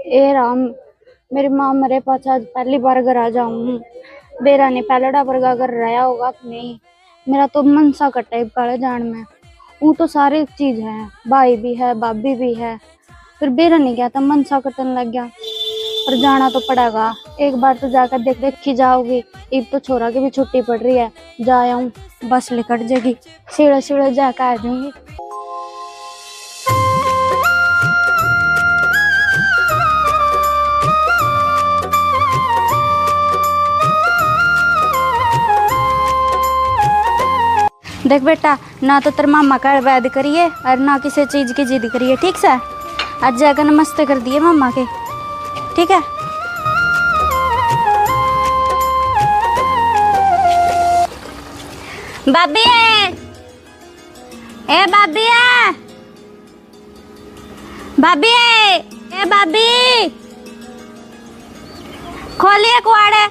ए राम, मेरी माँ मरे पास आज पहली बार घर आ जाऊं। बेरा ने पहलड़ा वर्गा कर रहा होगा कि नहीं। मेरा तो मन सा कटा है काले जान में। वो तो सारी चीज है, भाई भी है, भाभी भी है, फिर बेरा नहीं गया था, मन सा कटने लग गया। पर जाना तो पड़ेगा, एक बार तो जाकर देख देखी जाओगी। अब तो छोरा की भी छुट्टी पड़ रही है, जा आऊं, बस निकट जाएगी, सीढ़े सीढ़े जाकर आ जाऊंगी। देख बेटा, ना तो तेरे मामा का वैद करिए और ना किसी चीज की जिद करिए, ठीक से। आज जाकर नमस्ते कर दिए मामा के, ठीक है। भाभी है, ए भाभी है, भाभी है, ए भाभी, खोलिए कुआड़े।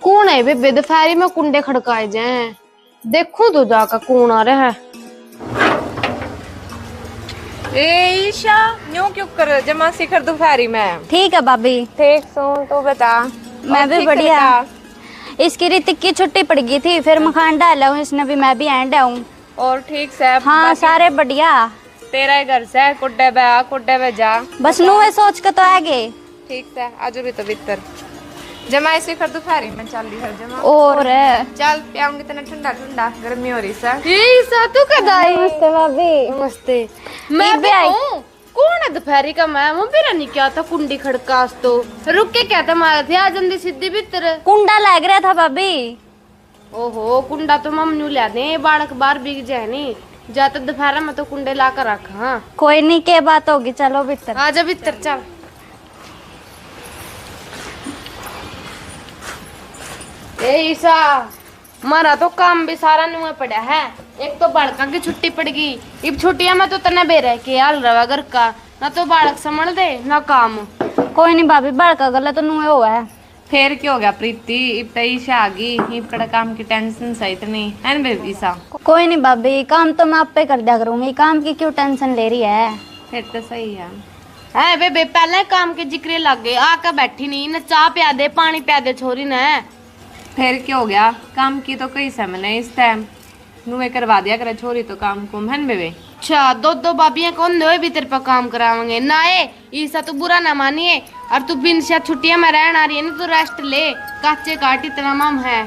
कौन है बेबे? दोपहरी में कुंडे खड़काए जाए, देखो तो जाकर कौन आ रहा है। ए ईशा, यूं क्यों कर रहे हो? जमा शिखर दोपहरी में। ठीक है भाभी। ठीक सुन तो बता। मैं भी बढ़िया। इसकी ऋतिक की छुट्टी पड़ गई थी, फिर मखान डाला हूँ इसने भी, मैं भी एंड आऊँ। और ठीक से? हाँ सारे बढ़िया। तेरा ही घर से कुड्डे बे जा। बस नुए सोच के तो आगे। ठीक से आजू भी तो भीतर जमा शिखर दोपहरी में चल रही है जमा। और चल पियाऊंगी तेने ठंडा ठंडा, गर्मी हो रही सा। तू कदाई। नमस्ते भाभी। नमस्ते। मैं भी आई। कौन है दोपहरी का? मैं वो बेरा नहीं क्या था, कुंडी खड़कास तो रुक के क्या था मारा थे, आ जल्दी सीधी भीतर। कुंडा लग रहा था भाभी। ओहो, कुंडा तो मम्मी ला दे, बाड़क बार बिक जाए नहीं जाता दोपहर में तो कुंडे ला कर रखा। हाँ कोई नहीं, के बात होगी, चलो भीतर। आ जा भीतर चल। ए ईसा, मारा तो काम भी सारा नुआ पड़ा है। एक तो बालका की छुट्टी पड़ गई, अब छुट्टियां में तो तना बेरा के हाल रहा घर का, ना तो बालक संभल दे ना काम। कोई नहीं भाभी, बड़का गला तो नुए हुआ है। फिर क्या हो गया प्रीति? इब तो ईशा आ गई, इब कड़ा काम की टेंशन सही तो नहीं है ना बेबी ईशा? कोई नहीं भाभी, काम तो मैं आप पे कर दिया करूंगी, काम की क्यों टेंशन ले रही है। फिर तो सही है। है बेबे, पहले काम के जिक्रे लग गए, आकर बैठी नहीं, न चाह पिया दे, पानी पिया दे छोरी ने। फिर क्या हो गया? काम की तो कई समय इस टाइम नुए करवा दिया करे छोरी तो काम कुम है बेबे। अच्छा, दो बाबियां कौन दो भी तेरे पर काम करावेंगे ना? ईसा तो बुरा ना मानिए, और तू बिन शायद छुट्टियां में रहन आ रही है ना, तू रेस्ट ले, काचे काट इतना मम है।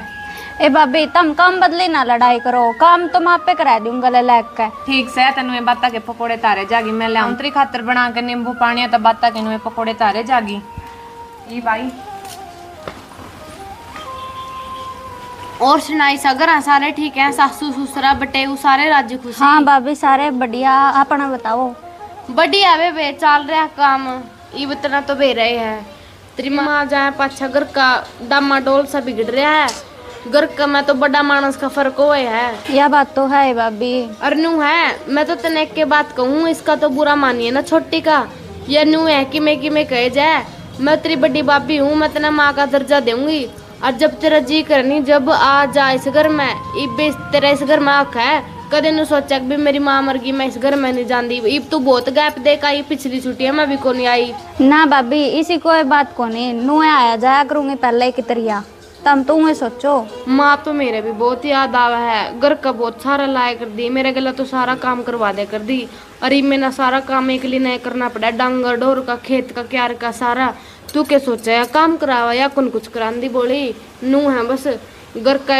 ए भाभी, तुम काम बदले ना लड़ाई करो, काम तो मैं आप पे करा दूंगा ले लग के। ठीक से तेन बाता के पकौड़े तारे जागी, मैं ले तेरी खातर बना के नींबू पानी, तो बाता के नुए पकौड़े तारे जागी। ये भाई और सुनाई सगर सारे ठीक है? सासू ससुरा बटेऊ सारे राज्य खुशी? हाँ भाभी, सारे बढ़िया। अपना बताओ। बढ़िया वे चल रहा काम, ये इतना तो बे रहे है। तेरी माँ जाए पाछा घर का डामाडोल सा बिगड़ रहा है, घर का मैं तो बड़ा मानस का फर्क हुआ है। यह बात तो है भाभी। अरनू है, मैं तो तने एक के बात कहूँ, इसका तो बुरा मानिए ना छोटी का। यह नू है कि मैं कहे जाए, मैं तेरी बड़ी बाबी हूँ, मैं तेना माँ का दर्जा दूंगी। और जब तेरा जी करनी, जब आ जा इस घर में, इब तेरा इस घर में आखा है, कदे नु सोचा कि मेरी माँ मर गई, मैं इस घर में नहीं जानती। इब तू बहुत गैप देखा, ये पिछली छुट्टियां में भी कौन आई ना भाभी, इसी कोई बात को नहीं, नुए आया जाया करूंगी पहले की तरिया, तम तुम सोचो। माँ तो मेरे भी बहुत याद आवा है, घर का बहुत सारा लाया कर दी, मेरे गला तो सारा काम करवा दे कर दी। अरे मैंने सारा काम एक लिए नहीं करना पड़ा, डांगर डोर का, खेत का, क्यार का सारा। तू क्या सोचा है, काम करावा या कौन कुछ करांदी? बोली नू है बस, घर का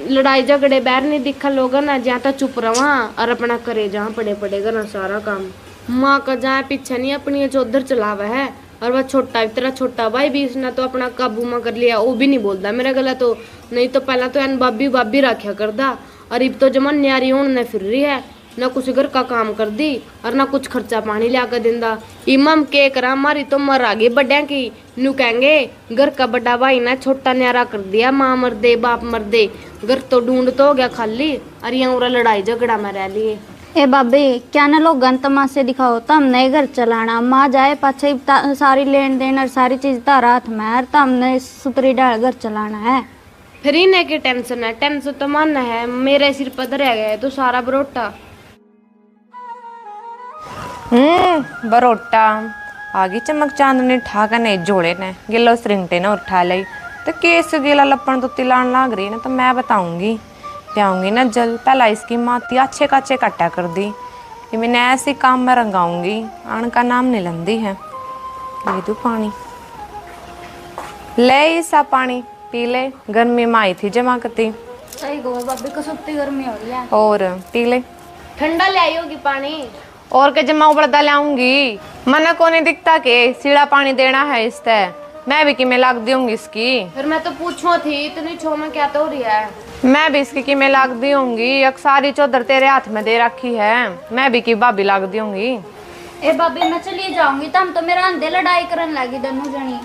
लड़ाई झगड़े बैर नहीं दिखा लोग ना, जहाँ तक चुप रहा और अपना करे जहाँ पड़े पड़ेगा ना सारा काम। माँ का जहाँ पीछे नहीं अपनी चौधर चलावा है, और वह छोटा तेरा छोटा भाई भी इसने तो अपना काबू में कर लिया, वो भी नहीं बोलता मेरा गला तो। नहीं तो पहला तो एन बाबी रखा करदा, और अब तो जमा न्यारी होने फिर रही है, ना कुछ घर का काम कर दी और ना कुछ खर्चा पानी लिया कर दिंदा। इमाम के करा, मारी तो मर आ गई बड्या की, नू कहेंगे घर का बड़ा भाई ना छोटा न्यारा कर दिया, माँ मर दे बाप मर दे, घर तो ढूंढ तो हो गया खाली, और यहाँ लड़ाई झगड़ा में रह लिए। ए भाभी, क्या ना लोग गन तमाशे दिखाओ, तम नए घर चलाना, माँ जाए पाछे सारी लेन देन और सारी चीज तारा हाथ में, और तमने सुतरी डाल घर चलाना है। फिर इन्हें की टेंशन है? टेंशन तो मन है, मेरे सिर पर रह गया तो सारा बरोटा। बरोटा आगी चमक चांदनी ठाका ने जोड़े ने गिलो सरिंगटे ने उठा ली तो केस गिला लपन तो तिलान लाग रही ना तो मैं बताऊंगी पियाऊंगी ना जल। पहला इसकी माती अच्छे काचे कट्टा कर दी कि मैंने ऐसे काम में रंगाऊंगी आन का नाम नहीं लंदी है। ले दू पानी, ले ईसा पानी पी ले, गर्मी में आई थी जमा करती सही गो भाभी को सुत्ती गर्मी हो रही है। और पी ले, ठंडा ले आई होगी पानी और के जमा उबड़दा लाऊंगी। मना को नहीं दिखता के सीधा पानी देना है इससे, मैं भी किमें लाग दूंगी इसकी। फिर मैं तो पूछो थी इतनी छो में क्या तो हो रही है। मैं भी इसकी किमें लाग दूंगी, एक सारी चौधर तेरे हाथ में दे रखी है, मैं भी की भाभी लाग दूंगी। ए भाभी मैं चली जाऊंगी तम तो मेरा अंधे लड़ाई करने लगी दोनों जनी।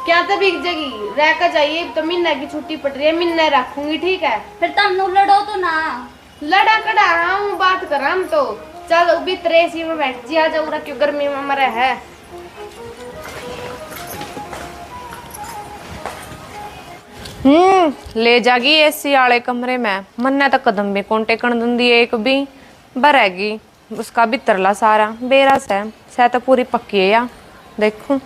क्या तो बिक जाएगी रह कर जाइए तो महीने की छुट्टी पड़ रही है, महीने रखूंगी ठीक है। फिर तम नु लड़ो तो ना। लड़ा कड़ा हूँ बात कर हम तो चल भी त्रेसी में बैठ जी आ जाऊ क्यों गर्मी में मरे है। ले जागी एसी वाले कमरे में, मन्ने तो कदम भी कौन टेकन दूंदी एक भी बरेगी उसका भी तरला सारा बेरा से तो पूरी पक्की है या देखो।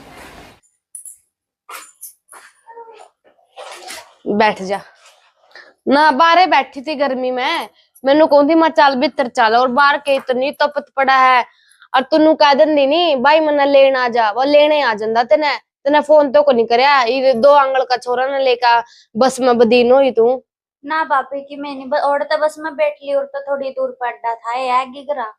बैठ जा ना, बाहर बैठी थी गर्मी में, मैनू कौन थी मैं चल भीतर चल और बाहर के इतनी तपत पड़ा है और तू कह दी नी भाई मना लेन आ जा, वो लेने आ जाता तेने तेने फोन तो को नहीं करया। ये 2 आंगल का छोरा ने लेकर बस में बदीन हुई तू ना भाभी की मैं नहीं और तो बस मैं बैठ ली और तो थोड़ी दूर पड़ा था ये गिगरा।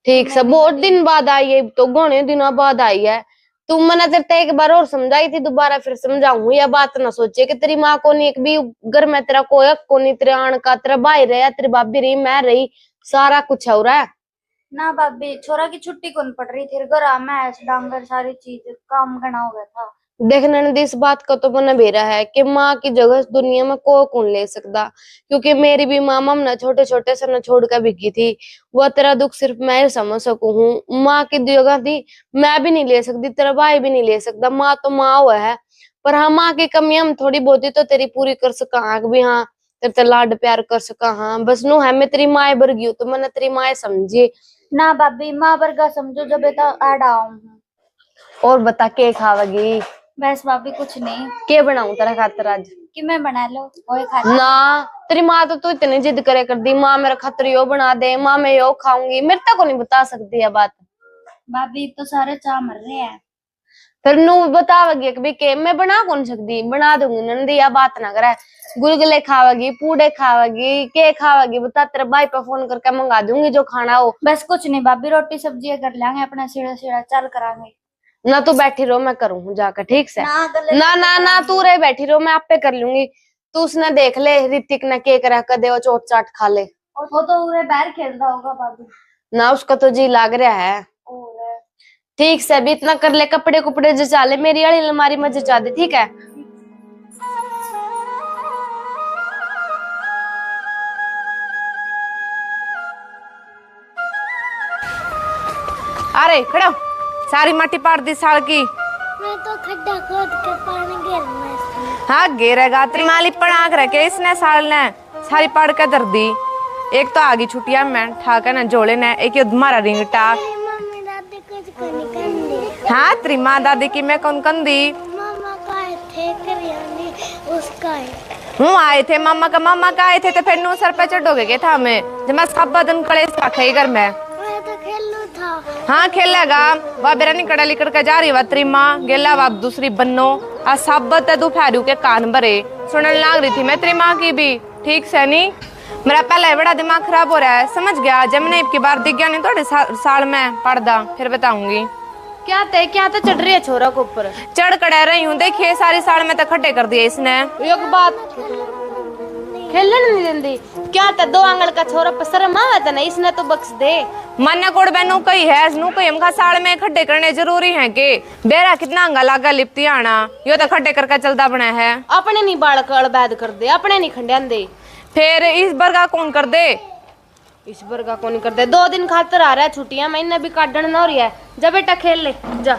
ठीक से बहुत दिन बाद आई है, तो घने दिनों बाद आई है। तुम मैंने तेरे एक बार और समझाई थी, दोबारा फिर समझाऊं। यह बात ना सोचे कि तेरी माँ को नहीं एक भी घर में तेरा कोई को नहीं, तेरे आन का तेरा भाई रहा, तेरी भाभी रही, मैं रही, सारा कुछ हो रहा है ना भाभी। छोरा की छुट्टी कौन पड़ रही थी घर में डांगर सारी चीज काम घना हो गया था। देखने ने इस बात का तो मन बेरा है कि माँ की जगह इस दुनिया में कोई कौन ले सकता, क्योंकि मेरी भी माँ मम ना छोटे छोटे से न छोड़ कर बिकी थी। वह तेरा दुख सिर्फ मैं ही समझ सकूं हूँ। माँ की जगह थी मैं भी नहीं ले सकती, तेरा भाई भी नहीं ले सकता। माँ तो माँ हुआ है, पर हाँ माँ की कमी हम थोड़ी बहुत तो तेरी पूरी कर सका भी। हाँ तेरे लाड प्यार कर सका, हाँ बस नु है मैं तेरी माँ बरगी हूँ तो मैंने तेरी माँ समझी ना भाभी। माँ बरगा समझो जब आड़ा आऊं। और बता के खावेगी? बस भाभी कुछ नहीं। के बनाऊं तेरा खातर आज? कि मैं बना लो ओए खा ना तेरी माँ तो तू इतनी जिद करे कर दी, माँ मेरा खातर यो बना दे, माँ मैं यो खाऊंगी, मेरे तक को नहीं बता सकती है बात। भाभी तो सारे चाह मर रहे हैं। फिर नू बतावेगी कि के मैं बना कौन सकती, बना दूंगी नंदी। या बात ना करे, गुलगुले खावेगी, पूड़े खावेगी, के खावेगी बता, तेरे भाई पे फोन करके मंगा दूंगी जो खाना हो। बस कुछ नहीं भाभी, रोटी सब्जी कर लेंगे अपना, सीधा सीधा चल करांगे। ना तू बैठी रहो मैं करूँ जाकर, ठीक से ना ना ना तू रहे बैठी रहो, मैं आपे कर लूंगी। तू उसने देख ले ऋतिक ने केक रख कर दे, वो चोट चाट खा ले। वो तो पूरे बाहर खेलता होगा भाभी। ना उसका तो जी लाग रहा है। ठीक से अभी इतना कर ले, कपड़े कुपड़े जचा ले, मेरी वाली अलमारी में जचा दे, ठीक है। अरे खड़ो, सारी माटी पाड़ दी साल की। मैं तो खड्डा खोद के पानी घेरना। हाँ घेरेगा, त्रिमाली पढ़ाक रखे इसने साल ने सारी पाड़ के दर दी। एक तो आगी छुट्टिया में ठाके न जोड़े ने, एक तुम्हारा रिंग टाक। हाँ तेरी माँ दादी की मैं कौन कंदी? मामा का आए थे करियाने उसका आए थे मामा का आए थे तो फिर नू सर पे चढ़ोगे के था हमें जब मैं सब दिन कड़े खाई घर में। मैं तो खेलू था। हाँ खेलेगा, वह बेरा निकड़ा लिकड़ के जा रही वह तेरी माँ गेला वह दूसरी बन्नो आ सब दोपहर के कान भरे सुनने लग रही थी मैं तेरी माँ की भी, ठीक से नहीं। मेरा पहले बड़ा दिमाग खराब हो रहा है, समझ गया। जब मैंने की बार दिख गया नहीं थोड़े साल में पढ़दा फिर बताऊंगी। क्या तो चढ़ रही है छोरा को ऊपर, चढ़ कड़ा रही हूँ। देखिए सारी साल में तो खड्डे कर दिए इसने। एक बात खेलने नहीं देंदी क्या था, 2 आंगल का छोरा पर शर्म आवे नहीं, इसने तो बख्श दे। मन कोड़ बैनू कही है नू कही हमका साल में खड्डे करने जरूरी है के बेरा कितना अंगा लागा लिपती आना, यो तो खड्डे करके चलता बना है। अपने नहीं बालक अड़बैद कर दे, अपने नहीं खंडिया दे, फिर इस बरगा कौन कर दे? इस बरगा कौन कर दे? 2 दिन खातर आ रहा है छुट्टियां, महीने भी काटन न हो रही है। जा बेटा खेल ले जा।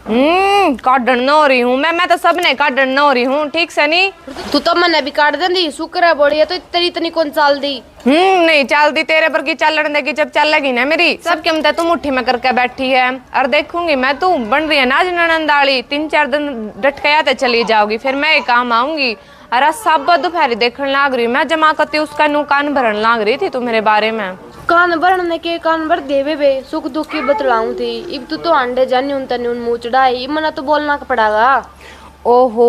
काटन न हो रही हूँ मैं तो सब नहीं काटन न हो रही हूँ ठीक से नहीं। तू तो मैंने भी काट दी शुक्र है बोली है तो इतनी कौन चाल दी। नहीं चलती तेरे पर की चलन देगी जब चल लगी ना मेरी सब क्या तू मुट्ठी में करके बैठी है और देखूंगी मैं तू बन रही है ना ननंदाली 3-4 दिन डटकया तो चली जाओगी फिर मैं काम आऊंगी। अरे सब दोपहरी देखने लाग रही मैं जमा करती उसका नु कान भरन लाग रही थी तू मेरे बारे में। कान भरने के कान भर देवे बे सुख दुख की बतलाऊं थी इब तू तो अंडे जानी उन तने उन मुंह चढ़ाई मना तो बोलना पड़ेगा। ओहो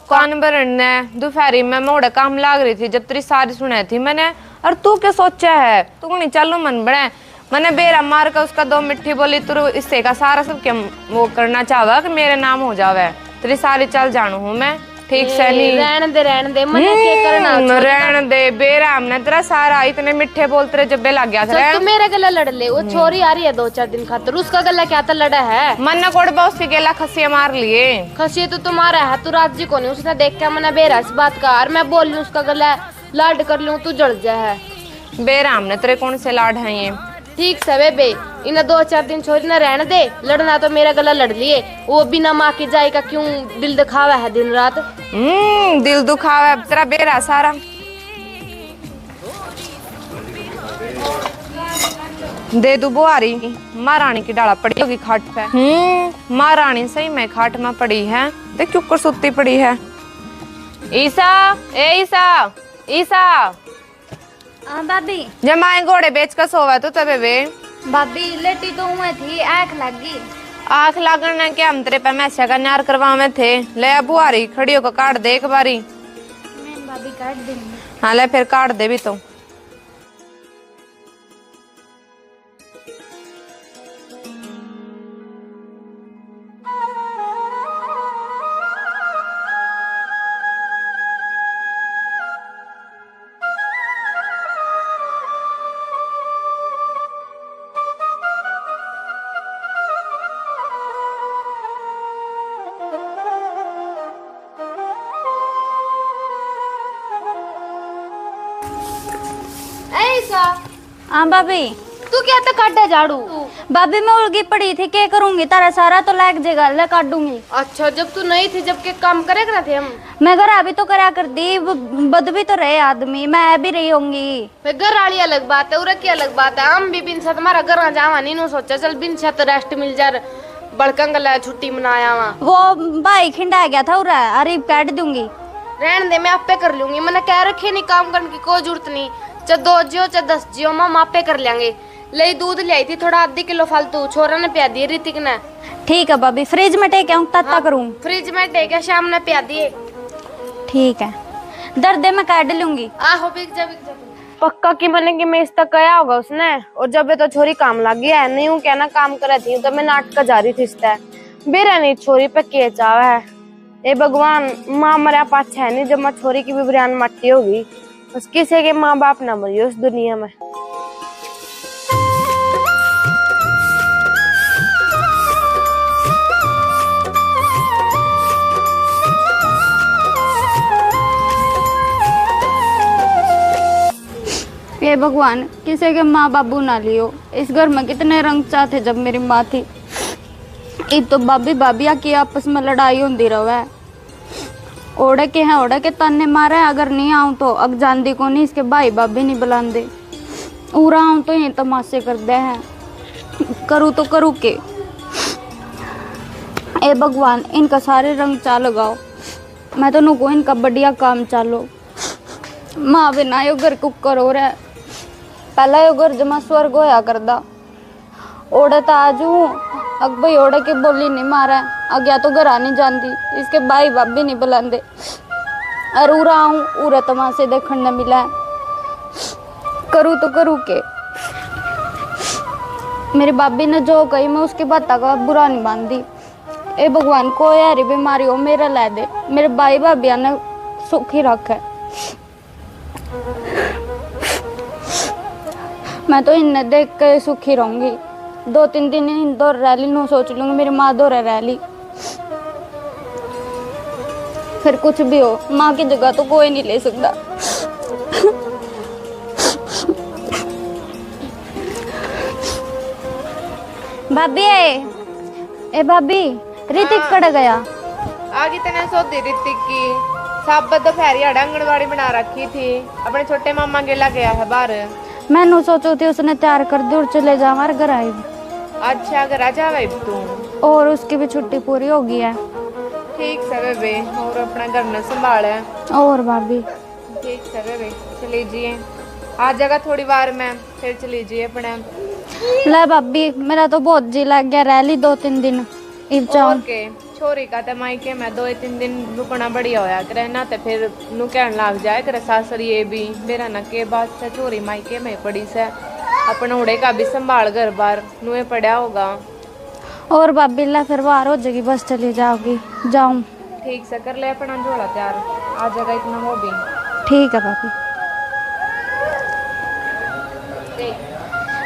कान भरन दोपहरी में मोड़े काम लाग रही थी जब तेरी सारी सुनाई थी मैंने। और तू क्या सोचा है तू नहीं चालू मन बने मैंने बेरा मार कर उसका 2 मिट्टी बोली तू इससे का सारा सब क्या वो करना चाहवा कि मेरे नाम हो जावे तेरी सारी चल जानू हूँ मैं ठीक से नहीं। रहने दे मने क्या करना रहने दे बेरा हमने तेरा सारा इतने मिठे बोलते रहे जब्बे लग गया था। तू मेरे गला लड़ ले वो छोरी आ रही है 2-4 दिन खातर उसका गला क्या था लड़ा है मन कोड़ बा उसके गला खसिया मार लिए खसिए तो तुम्हारा है तू राजी को नहीं उसने देख के मना बेरा इस बात का और मैं बोल लूं उसका गला लाड कर लूं तू जड़ जा है बेरा हमने तेरे कौन से लाड है ये ठीक से बेबे इन्हें 2-4 दिन छोरी ना रहने दे लड़ना तो मेरा गला लड़ लिए वो बिना माँ की जाएगा क्यों दिल दिखावा है दिन रात। दिल दुखावा है तेरा बेरा सारा दे दू बुआरी महारानी की डाला पड़ी होगी खाट पे। महारानी सही में खाट में पड़ी है देख चुकर सुती पड़ी है। ईसा ए ईसा ईसा भाभी जमाए घोड़े बेच कर सोवा तो तबे वे भाभी लेटी तो हुए थी आँख लगी आँख लागन के हम तेरे पे मैसा का न्यार करवावे थे ले बुआरी खड़ी होकर काट दे एक बारी। मैं भाभी काट दूंगी। हाँ ले फिर काट दे भी तो। हाँ भाभी तू क्या तो काटे झाड़ू भाभी मैं उलगी पड़ी थी क्या करूंगी तारा सारा तो लाग जाएगा ले काट दूंगी। अच्छा जब तू नहीं थी जब के काम करे करा थे हम मैं घर अभी तो करा कर दी बद भी तो रहे आदमी मैं भी रही होंगी फिर घर वाली अलग बात है उरा की अलग बात है हम भी बिन साथ हमारा घर जावा नहीं नो सोचा चल बिन साथ रेस्ट मिल जा बड़कंग ला छुट्टी मनाया वहाँ वो भाई खिंडा गया था उरा अरे काट दूंगी रहने दे मैं आपे कर लूंगी मैंने कह रखे नहीं काम करने की कोई जरूरत नहीं चाहे 2 जियो चाहे 10 जियो हम आपे कर लेंगे। ले दूध ले आई थी थोड़ा आधी किलो फालतू छोरा ने पिया दिए ऋतिक ने। ठीक है भाभी फ्रिज में टेक आऊं तत्ता करूं फ्रिज में टेक शाम ने पिया दिए। ठीक है दर्द मैं काट लूंगी। आहो बिक जा पक्का की मैंने कि मैं इस तक कया होगा उसने और जब तो छोरी काम लग गया है नहीं हूँ क्या ना काम कर थी तो मैं नाटक जा रही थी इससे बेरा नहीं छोरी पे के चाव है ए भगवान माँ मरा पाछा है नहीं जब मैं छोरी की भी बयान मट्टी होगी बस किसी के माँ बाप ना मरियो इस दुनिया में। हे भगवान किसी के माँ बाबू ना लियो इस घर में कितने रंग चाहते जब मेरी माँ थी एक तो भाभी भाभिया की आपस में लड़ाई होती रहा ओढ़े के हैं ओढ़े के ताने मारे अगर नहीं आऊँ तो अब जानती को नहीं इसके भाई भाभी नहीं बुलाते उरा आऊँ तो ये तमाशे कर दे हैं करूँ तो करूँ के ए भगवान इनका सारे रंग चा लगाओ मैं तो नुको इनका बढ़िया काम चालो माँ बिना यो घर कुकर हो रहा है पहला यो घर जमा स्वर्ग होया करदा ओढ़े तो आज हूँ अब भाई ओढ़े के बोली नहीं मारा अज्ञा तो घर आनी जानती इसके भाई बाप भी नहीं बुलाते और उरा आऊँ उरा तमाशे देखने न मिला करूँ तो करूँ के मेरी भाभी ने जो कही मैं उसकी बात का बुरा नहीं मानती ए भगवान को यारी बीमारी हो मेरा ला दे मेरे भाई भाभी ने सुखी रखे मैं तो इन्हें देख के सुखी रहूंगी 2-3 दिन इंदौर रैली नू सोच लूंगी मेरी माँ दौरे रैली फिर कुछ भी हो माँ की जगह तो कोई नहीं ले सकता। भाभी ए भाभी ऋतिक कड़ गया? आगे तेने सोती ऋतिक की सब दोपहरी आंगनबाड़ी बना रखी थी, अपने छोटे मामा गेला गया है बाहर। मैंने सोचो थी उसने तैयार कर दी और चले जा हमारे घर आई। अच्छा घर आ जावे तू। और उसकी भी छुट्टी पूरी हो गई है। ठीक से बेबे, और अपना घर न संभाल है। और भाभी ठीक से बेबे, चली जिए आ जाएगा थोड़ी बार में, फिर चली जिए अपने। ले भाभी मेरा तो बहुत जी लग गया, रह ली 2-3 दिन इब जाऊं। ओके छोरी का ते मायके में 2-3 दिन रुकना बढ़िया होया करे ना, ते फिर नु कहन लग जाए करे सासर ये भी मेरा ना के बात से छोरी मायके में पड़ी से, अपन उड़े का भी संभाल घर बार नुए पड़ा होगा। और भाभी ला फिर बाहर हो जाएगी, बस चली जाओगी जाऊं। ठीक से कर ले अपना झोला तैयार, आ जाएगा इतना हो भी। ठीक है भाभी।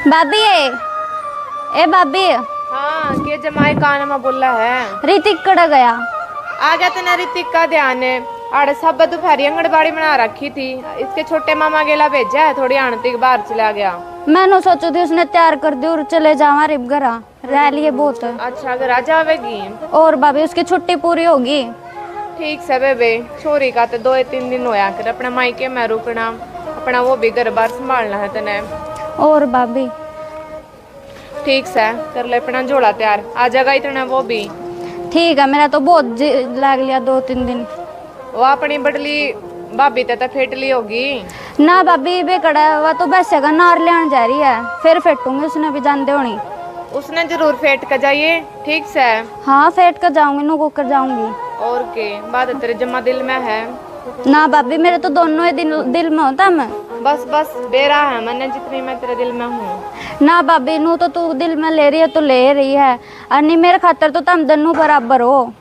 भाभी ए भाभी, हाँ के जमाई कान में बोला है। ऋतिक कड़ गया? आ गया तेना ऋतिक का ध्यान है, आड़े सब दोपहरी आंगनबाड़ी बना रखी थी, इसके छोटे मामा गेला भेजा है, थोड़ी आंटी बाहर चला गया। मैंने सोचो थी उसने तैयार कर दी और चले जा हमारे घर, रह लिए बहुत। अच्छा अगर आ जावेगी। और भाभी उसकी छुट्टी पूरी होगी। ठीक से बेबे, छोरी का तो 2-3 दिन होया कर अपने मायके में रुकना, अपना वो भी घर बार संभालना है तने। और भाभी ठीक से कर ले अपना झोला तैयार, आ जाएगा इतना वो भी। ठीक है, मेरा तो बहुत जी लग लिया 2-3 दिन। वो अपनी बटली भाभी ते फेटली होगी ना भाभी बेकड़ा वह तो बस का नार लेने जा रही है, फिर फेटूंगी, उसने भी जानते होनी। उसने जरूर फेट कर जाइए। ठीक से हाँ फेट कर जाऊंगी, नो कर जाऊंगी। और के बात तेरे जमा दिल में है ना भाभी मेरे तो दोनों ही दिल में होता मैं। बस बस बेरा है मैंने जितनी मैं तेरे दिल में हूँ। ना भाभी नू तो तू दिल में ले रही है तो ले रही है, और नहीं मेरे खातर तो तुम दोनों बराबर हो।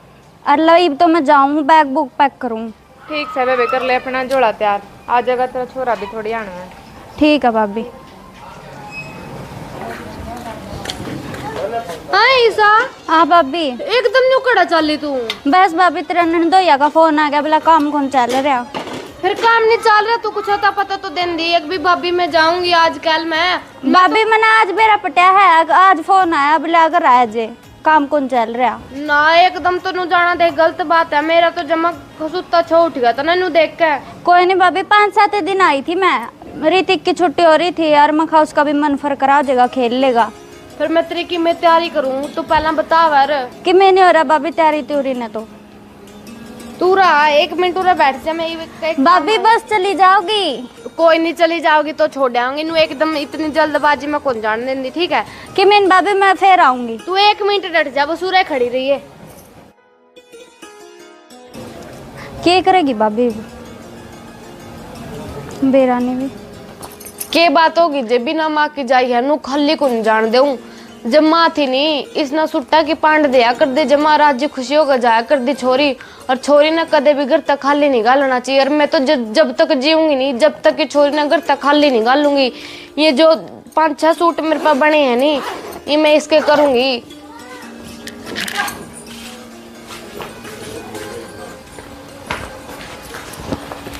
अल्लाह तो मैं जाऊँ, बैग बुक पैक करूँ। ठीक है बेबे, कर ले अपना झोला तैयार, आ जाएगा तेरा छोरा भी थोड़ी आना है। ठीक है भाभी। हाँ ईसा, हाँ भाभी। एकदम न्यू कड़ा चली तू? बस भाभी तेरा नंदोया का फोन आ गया, बोला काम कौन चल रहा? फिर काम नहीं चल रहा, तू कुछ होता पता तो दिन दी एक भी। भाभी मैं जाऊंगी आजकल मैं भाभी मैंने आज मेरा पटिया है, आज फोन आया बोला अगर आया जे काम कौन चल रहा ना, एकदम तो नु जाना देख गलत बात है। मेरा तो जमा खसुत्ता छो उठ गया था ना नु देख के। कोई नहीं भाभी, 5-7 दिन आई थी मैं, ऋतिक की छुट्टी हो रही थी और मैं खा उसका भी मन फर करा जाएगा, खेल लेगा। फिर मैं तेरी की मैं तैयारी करूँ, तू पहला बता वर कि मैं नहीं हो रहा भाभी तैयारी त्यूरी ने तो। तू रहा 1 मिनट उरा बैठ जा, मैं भाभी बस चली जाओगी? कोई नहीं चली जाओगी तो छोड़ आऊंगी नु, एकदम इतनी जल्दबाजी में कौन जान देंगी। ठीक है कि मैं भाभी मैं फिर आऊंगी, तू 1 मिनट डट जा, वो सूर्य खड़ी रही है। क्या करेगी भाभी बेरानी भी? के बात होगी जे बिना माँ की जाई है नु खाली कौन जान देऊं। जब माँ थी नहीं इसना सुट्टा की पांड दिया कर दे, जमा राज्य खुशी होकर जाया कर दी छोरी, और छोरी ने कदे भी घर तक खाली नहीं गालना चाहिए। और मैं तो जब तक जीऊंगी नहीं, जब तक कि छोरी ने घर तक खाली नहीं गालूंगी। ये जो 5-6 सूट मेरे पास बने हैं नहीं, ये मैं इसके करूंगी।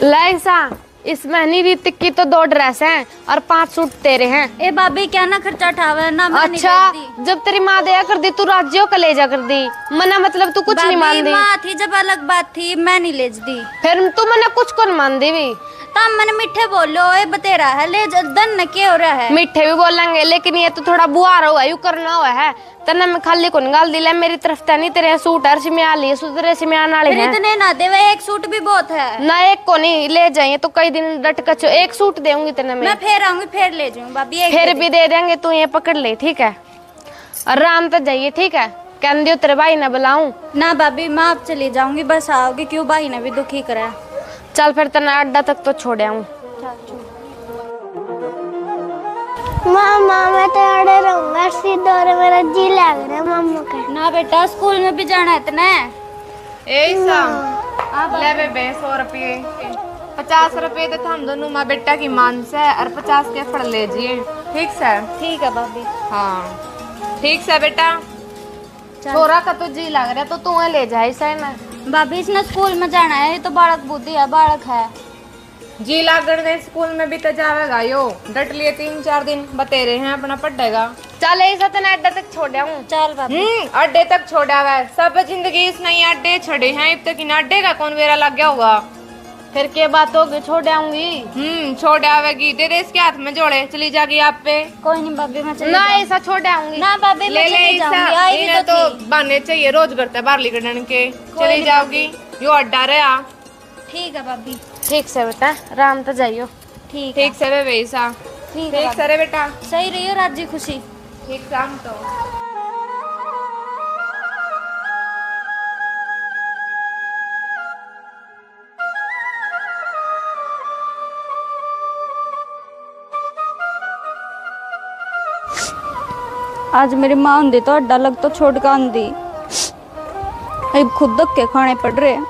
लाइसा इसमें नहीं ऋतिक की तो 2 ड्रेस हैं और 5 सूट तेरे हैं। ए भाभी क्या ना खर्चा उठावे ना, मैं नहीं अच्छा देती। जब तेरी माँ दया कर दी तू राज्यों का ले जा कर दी, मना मतलब तू कुछ नहीं मान दी। माँ थी जब अलग बात थी, मैं नहीं ले दी। फिर तू मना कुछ कौन मान दी भी? तब मैंने मीठे बोलो ए बतेरा है ले दन न के हो रहा है। मीठे भी बोलेंगे लेकिन ये तो थोड़ा बुआर हुआ, यू करना हुआ है तना में खाली कौन गाल दिला मेरी तरफ तनी तेरे सूट हर सिमिया लिए सुधरे सिमिया नाले हैं। इतने ना दे, एक सूट भी बहुत है ना, एक को नहीं ले जाइए तो कई दिन डट कर 1 सूट देऊंगी तेने मैं फिर आऊंगी फिर ले जाऊंगी भाभी, फिर भी दे देंगे, तू ये पकड़ ले ठीक है। और राम तो जाइए ठीक है, कह दियो तेरे भाई ने बुलाऊं ना भाभी, मैं अब चली जाऊंगी, बस आओगी क्यों, भाई ने भी दुखी करा। चल फिर तना अड्डा तक तो छोड़ आऊं। मामा मैं तो अड़े रहूंगा सीधा, और मेरा जी लग रहा है मामा का। ना बेटा स्कूल में भी जाना है इतना। ले बेबे 100 रुपये, 50 रुपये तो हम दोनों माँ बेटा की मान से, और 50 के फड़ लीजिए। ठीक से? ठीक है भाभी। हाँ ठीक से बेटा, छोरा का तो जी लग रहा है तो तू ले जाए सही ना। भाभी इसने स्कूल में जाना है, ये तो बालक बुद्धि है, बालक है। जी लागण दे स्कूल में भी तो जावेगा यो, डट लिए 3-4 दिन बतेरे हैं अपना पढ़ेगा। चल ऐसा तो अड्डे तक छोड़ा हूँ। चल भाभी। अड्डे तक छोड़ा हुआ है, सब जिंदगी इस नहीं अड्डे छड़े हैं, अब तक इन अड्डे का कौन बेरा लग गया होगा। फिर के बात होगी, छोड़ आऊंगी। छोड़ आवेगी, दे दे इसके हाथ में जोड़े, चली जाएगी आप पे। कोई नहीं भाभी, मैं चली ना जाऊंगी। ऐसा छोड़ आऊंगी। ना भाभी, ले मैं ले चली जाऊंगी। आई भी इन्हें तो तो थी। बहाने चाहिए रोज करते हैं बाहर निकलने के। चली नहीं जाओगी, यो अड्डा रहा। ठीक है भाभी। ठीक से बेटा, राम तो जाइयो। ठीक है। ठीक से वे वैसा, ठीक है ठीक से रे बेटा, सही रहियो राजी खुशी। ठीक शाम तो। आज मेरी मां होंदी तो अड्डा लग तो छोड़ के आंदी, अब खुद धक्के खाने पड़ रहे हैं।